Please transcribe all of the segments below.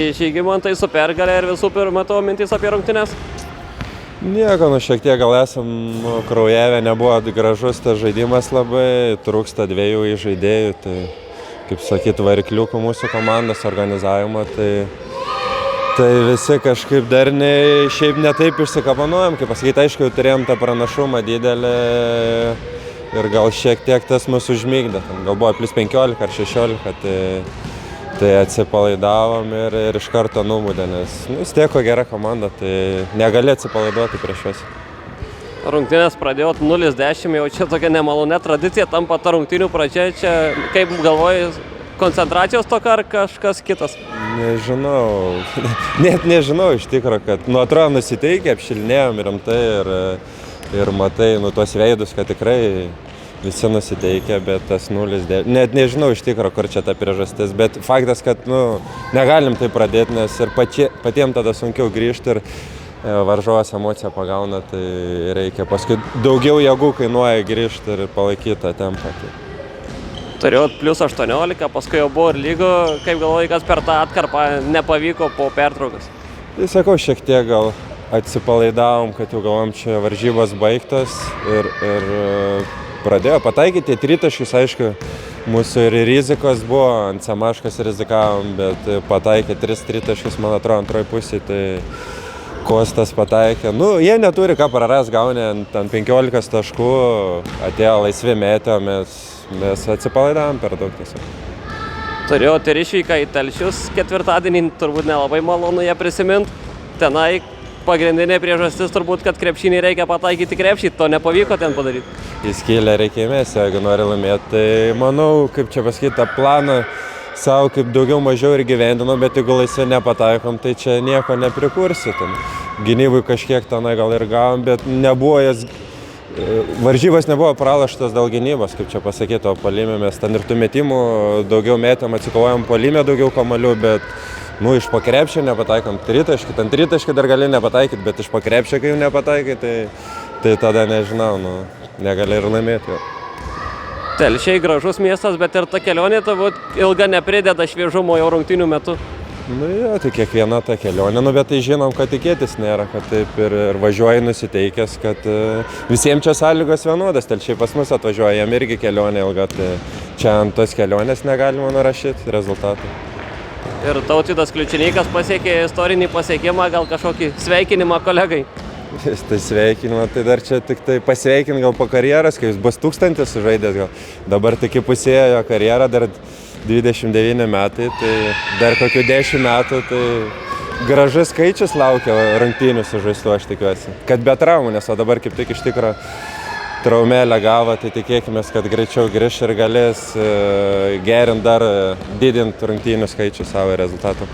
Žygimantai su pergalė ir visų pirma tavo mintys apie rungtynes? Nieko, šiek tiek gal esam kraujavę, nebuvo gražus tas žaidimas labai, trūksta dviejų žaidėjų, tai kaip sakyt, varikliukų mūsų komandos organizavimo, tai visi kažkaip darniai šiaip netaip išsikapanojom, kaip pasakyti, aišku, turėjom tą pranašumą didelį ir gal šiek tiek tas mūsų užmygdė, gal buvo plus 15 ar 16, tai atsipalaidavom ir iš karto numudė, nes vis tiek gera komanda, tai negali atsipalaiduoti prieš juos. Rungtynės pradėjot 0-10, jau čia tokia nemalonė tradicija, tampa ta rungtynių pradžia, čia kaip galvoji, koncentracijos tokia ar kažkas kitas? Nežinau, net nežinau iš tikrųjų, kad atrodo nusiteikę, apšilinėjom rimtai ir matai tuos veidus, kad tikrai visi nusiteikę, bet tas 0-10, net nežinau iš tikrųjų, kur čia ta priežastis, bet faktas, kad negalim tai pradėti, nes ir patiems tada sunkiau grįžti ir varžovas emociją pagauna, tai reikia paskui daugiau jėgų kainuoja grįžti ir palaikyti tą tempą. Turėjot plus 18, paskui jau buvo ir lygo, kaip galvoji, kas per tą atkarpą nepavyko po pertraukos? Tai sakau, šiek tiek gal atsipalaidavom, kad jau galvom čia varžybos baigtos ir pradėjo pataikyti tritaškius, aišku, mūsų ir rizikos buvo, ant Samaškas rizikavom, bet pataikė 3 tritaškius, man atrodo, antroji pusė, tai Kostas pataikė. Jie neturi ką praras, gaunė ant 15 taškų, atėjo laisvi metė, mes atsipalaidavom per daug tiesiog. Turėjot ir išvyką į Telšius ketvirtadienį, turbūt nelabai malonu ją prisimint. Tenai pagrindinė priežastis turbūt, kad krepšinį reikia pataikyti krepšį, to nepavyko ten padaryti. Į skylę reikia įmesti, jeigu nori laimėti, tai manau, kaip čia pasakyti, tą planą savo kaip daugiau mažiau ir gyvendino, bet jeigu laisvė nepataikom, tai čia nieko neprikursi. Gynybui kažkiek tenai gal ir gavom, bet nebuvo jas, varžybos nebuvo pralaštos dėl gynybos, kaip čia pasakyti, o puolime mes ten ir tų metimų daugiau metėm, atsikovojom puolime daugiau kamuolių, bet iš po krepšio nepataikom tritaškį, ten tritaškį dar gali nepataikyti, bet iš po krepšio, kai jau nepataikai, tai tada nežinau, negali ir laimėti. Telšiai gražus miestas, bet ir ta kelionė turbūt ilga neprideda šviežumo jau rungtynių metu. Tai kiekviena ta kelionė, bet tai žinom, kad tikėtis nėra, kad taip ir važiuoji nusiteikęs, kad visiems čia sąlygos vienodas, Telšiai pas mus atvažiuoja, jam irgi kelionė ilga, tai čia ant tos kelionės negalima nurašyti rezultatų. Ir Tautvydas Kliučinykas pasiekė istorinį pasiekimą, gal kažkokį sveikinimą kolegai? Tai sveikinimą, tai dar čia tik tai pasveikin gal po karjeros, kai jis bus 1000 sužaidęs, gal dabar tik įpusėjo jo karjerą, dar 29 metai, tai dar kokių 10 metų, tai gražus skaičius laukia rungtynių sužaistų, aš tikiuosi. Kad be traumų, nes o dabar kaip tik iš tikro traumėlę gavo, tai tikėkime, kad greičiau grįš ir galės gerint dar didinti rungtynių skaičių savo rezultatų.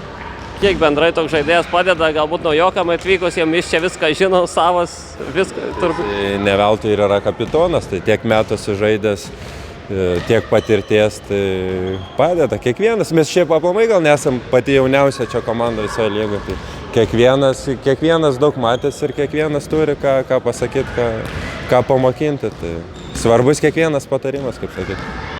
Kiek bendrai toks žaidėjas padeda, galbūt naujokam atvykusiem, jis čia viską žino, savas, viską turbūt. Ne veltui ir yra kapitonas, tai tiek metų sužaidęs, tiek patirties, tai padeda kiekvienas. Mes šiaip aplamai gal nesam pati jauniausia čia komanda visoje lygoje, tai kiekvienas daug matęs ir kiekvienas turi ką pasakyti, ką pamokinti. Tai svarbus kiekvienas patarimas, kaip sakyti.